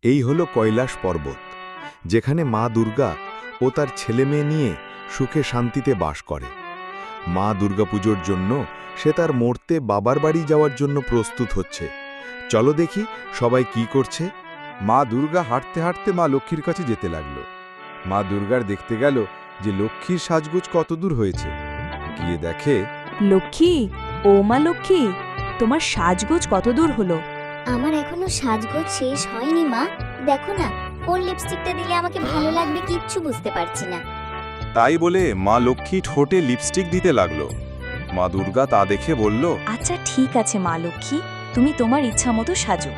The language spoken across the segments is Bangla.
এই হলো কৈলাস পর্বত, যেখানে মা দুর্গা ও তার ছেলেমেয়ে নিয়ে সুখে শান্তিতে বাস করে। মা দুর্গাপুজোর জন্য সে তার মর্তে বাবার বাড়ি যাওয়ার জন্য প্রস্তুত হচ্ছে। চলো দেখি সবাই কি করছে। মা দুর্গা হাঁটতে হাঁটতে মা লক্ষ্মীর কাছে যেতে লাগল। মা দুর্গার দেখতে গেল যে লক্ষ্মীর সাজগোজ কত দূর হয়েছে। গিয়ে দেখে, লক্ষ্মী, ও মা লক্ষ্মী, তোমার সাজগোজ কত দূর হলো? আমার এখনো সাজগোজ শেষ হয়নি মা। দেখো না, কোন লিপস্টিকটা দিলে আমাকে ভালো লাগবে কিচ্ছু বুঝতে পারছি না। তাই বলে মা লক্ষ্মী ঠোঁটে লিপস্টিক দিতে লাগলো। মা দুর্গা তা দেখে বলল, আচ্ছা ঠিক আছে মা লক্ষ্মী, তুমি তোমার ইচ্ছা মতো সাজো,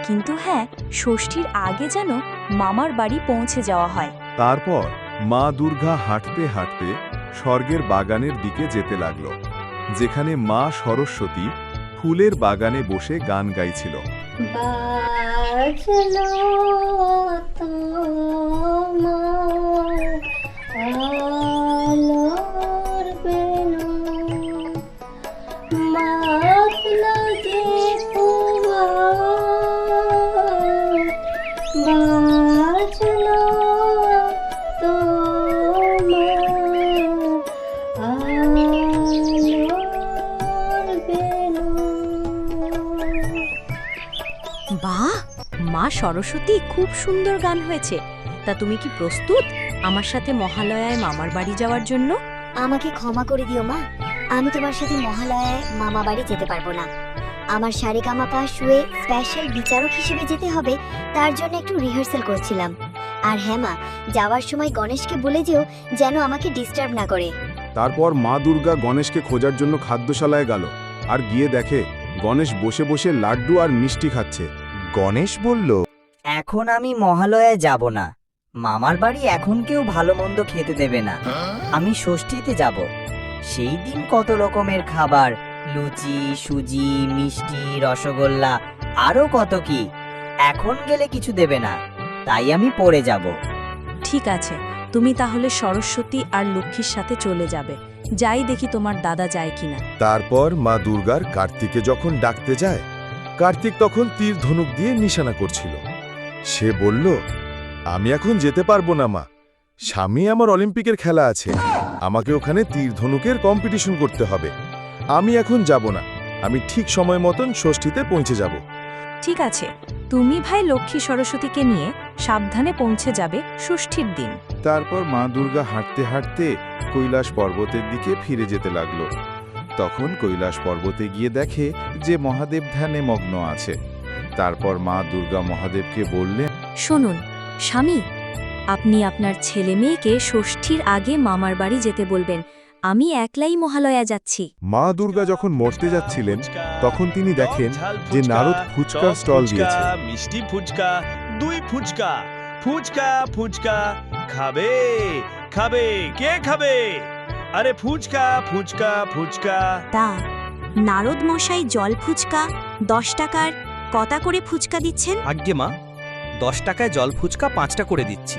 কিন্তু হ্যাঁ, ষষ্ঠীর আগে যেন মামার বাড়ি পৌঁছে যাওয়া হয়। তারপর মা দুর্গা হাঁটতে হাঁটতে স্বর্গের বাগানের দিকে যেতে লাগল, যেখানে মা সরস্বতী ফুলের বাগানে বসে গান গাইছিল। বাজলো তোমার আলোর বেনু, মাতলো যে তোমার, বাজলো বাহ, মা সরস্বতী, খুব সুন্দর গান হয়েছে। তা তুমি কি প্রস্তুত আমার সাথে মহালয়ায় মামার বাড়ি যাওয়ার জন্য? আমাকে ক্ষমা করে দিও মা, আমি তোমার সাথে মহালয়ায় মামা বাড়ি যেতে পারবো না। আমার সারেগামাপা শুয়ে স্পেশাল বিচারক হিসেবে যেতে হবে, তার জন্য একটু রিহার্সাল করছিলাম। আর হ্যাঁ মা, যাওয়ার সময় গণেশকে বলে যেও যেন আমাকে ডিস্টার্ব না করে। তারপর মা দুর্গা গণেশকে খোঁজার জন্য খাদ্যশালায় গেল, আর গিয়ে দেখে গণেশ বসে বসে লাড্ডু আর মিষ্টি খাচ্ছে। গণেশ বলল, এখন আমি মহালয়ায় যাব না। মামার বাড়ি এখন কেউ ভালো মন্দ খেতে দেবে না। আমি ষষ্ঠীতে যাব। সেই দিন কত রকমের খাবার, লুচি, সুজি, মিষ্টি, রসগোল্লা, আরো কত কি। এখন গেলে কিছু দেবে না, তাই আমি পরে যাব। ঠিক আছে, তুমি তাহলে সরস্বতী আর লক্ষ্মীর সাথে চলে যাবে। যাই দেখি তোমার দাদা যায় কিনা। তারপর মা দুর্গার কার্তিকে যখন ডাকতে যায়, কার্তিক তখন তীর ধনুক দিয়ে নিশানা করছিল। সে বলল, আমি এখন যেতে পারবো না মা, সামনে আমার অলিম্পিকের খেলা আছে, আমাকে ওখানে তীর ধনুকের কম্পিটিশন করতে হবে। আমি এখন যাব না, আমি ঠিক সময় মতন ষষ্ঠীতে পৌঁছে যাব। ঠিক আছে, তুমি ভাই লক্ষ্মী সরস্বতীকে নিয়ে সাবধানে পৌঁছে যাবে ষষ্ঠীর দিন। তারপর মা দুর্গা হাঁটতে হাঁটতে কৈলাস পর্বতের দিকে ফিরে যেতে লাগলো। তখন কৈলাস পর্বতে গিয়ে দেখে যে মহাদেব ধ্যানে মগ্ন আছে। তারপর মা দুর্গা মহাদেবকে বললেন, শুনুন স্বামী, আপনি আপনার ছেলে মেয়েকে ষষ্ঠীর আগে মামার বাড়ি যেতে বলবেন। আমি একলাই মহালয়া যাচ্ছি। মা দুর্গা যখন মরতে যাচ্ছিলেন, তখন তিনি দেখেন যে নারদ ফুচকার স্টল দিয়েছে। মিষ্টি ফুচকা, দুই ফুচকা, ফুচকা ফুচকা, খাবে খাবে, কে খাবে? আরে ফুচকা ফুচকা ফুচকা। তা নারদ মশাই জল ফুচকা 10 টাকার কটা করে ফুচকা দিচ্ছেন? আজ্ঞে মা, 10 টাকায় জল ফুচকা 5টা করে দিচ্ছি।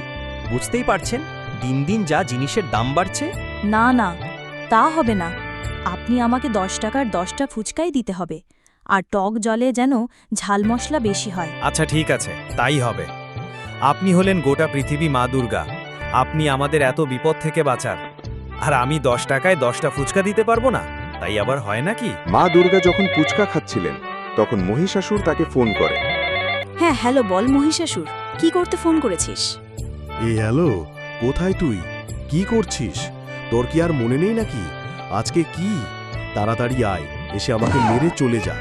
বুঝতেই পারছেন দিন দিন যা জিনিসের দাম বাড়ছে। না না, তা হবে না। আপনি আমাকে 10 টাকার 10টা ফুচকাই দিতে হবে, আর টক জলে যেন ঝাল মশলা বেশি হয়। আচ্ছা ঠিক আছে, তাই হবে। আপনি হলেন গোটা পৃথিবী মা দুর্গা, আপনি আমাদের এত বিপদ থেকে বাঁচার, আর আমি 10 টাকায় 10টা ফুচকা দিতে পারবো না? তাই আবার হয় নাকি? মা দুর্গা যখন ফুচকা খাচ্ছিলেন, তখন মহিষাসুর তাকে ফোন করে। হ্যাঁ হ্যালো, বল মহিষাসুর, কি করতে ফোন করেছিস? হ্যালো, কোথায় তুই? কি করছিস? তোর কি আর মনে নেই নাকি আজকে কি? তাড়াতাড়ি আয়, এসে আমাকে মেরে চলে যা।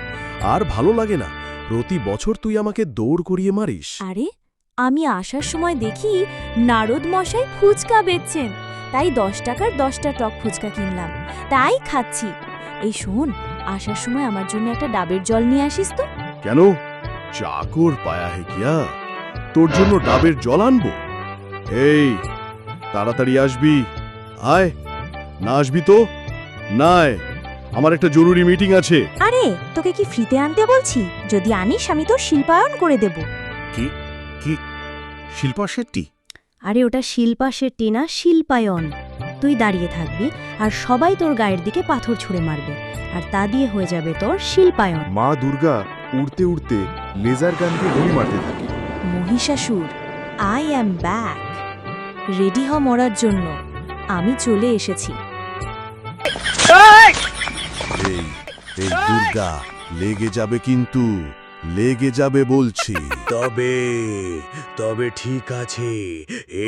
আর ভালো লাগে না, প্রতি বছর তুই আমাকে দৌড় করিয়ে মারিস। আরে, আমি আসার সময় দেখি নারদ মশাই ফুচকা বেচছেন, তাই 10 টাকার 10টা টক ফুচকা কিনলাম, তাই খাচ্ছি। এই শোন, আসার সময় আমার জন্য একটা ডাবের জল নিয়ে আসিস তো। কেন? চাকর পায়া হে কিয়া? তোর জন্য ডাবের জল আনবো? এই, তাড়াতাড়ি আসবি। আয়, না আসবি তো নাই, আমার একটা জরুরি মিটিং আছে। আরে, তোকে কি ফ্রিতে আনতে বলছি? যদি আনিস আমি তো শিল্পায়ন করে দেব। কি কি শিল্পা শেট্টি? আরে ওটা শিল্পা শেট্টি না, শিল্পায়ন। তুই দাঁড়িয়ে থাকবি আর সবাই তোর গায়ের দিকে পাথর ছুঁড়ে মারবে, আর তা দিয়ে হয়ে যাবে তোর শিল্পায়ন। মা দুর্গা উড়তে উড়তে লেজার গান দিয়ে গুলি মারতে থাকে, Mahishasur, I am back. Ready হ মরার জন্য, আমি চলে এসেছি। এই এই দুর্গা, লেগে যাবে কিন্তু, লেগে যাবে বলছি। তবে তবে ঠিক আছে,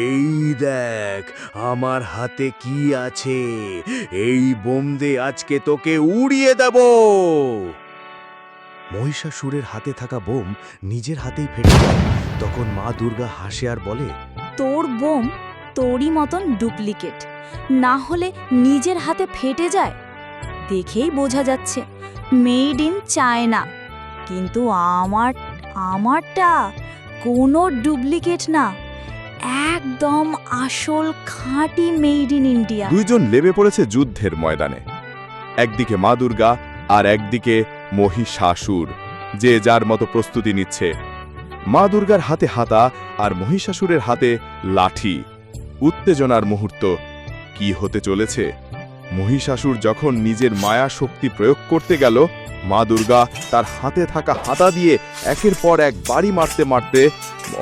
এই দেখ আমার হাতে কি আছে, এই বোম দিয়ে আজকে তোকে উড়িয়ে দেব। মহিষাসুরের হাতে থাকা বোম নিজের হাতেই ফেটে যায়। তখন মা দুর্গা হাসে আর বলে, তোর বোম তোরই মতন ডুপ্লিকেট, না হলে নিজের হাতে ফেটে যায়। দেখেই বোঝা যাচ্ছে মেড ইন চায়না, কিন্তু আমারটা কোনো ডুপ্লিকেট না, একদম আসল খাঁটি মেড ইন ইন্ডিয়া। দুইজন লেবে পড়েছে যুদ্ধের ময়দানে। একদিকে মা দুর্গা আর একদিকে মহিষাসুর, যে যার মতো প্রস্তুতি নিচ্ছে। মা দুর্গার হাতে হাতা আর মহিষাসুরের হাতে লাঠি। উত্তেজনার মুহূর্ত। কি হতে চলেছে? মহিষাসুর যখন নিজের মায়া শক্তি প্রয়োগ করতে গেল, মা দুর্গা তার হাতে থাকা হাতা দিয়ে একের পর এক বাড়ি মারতে মারতে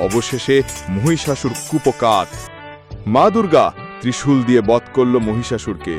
অবশেষে মহিষাসুর কুপকাত। মা দুর্গা ত্রিশূল দিয়ে বধ করল মহিষাসুরকে।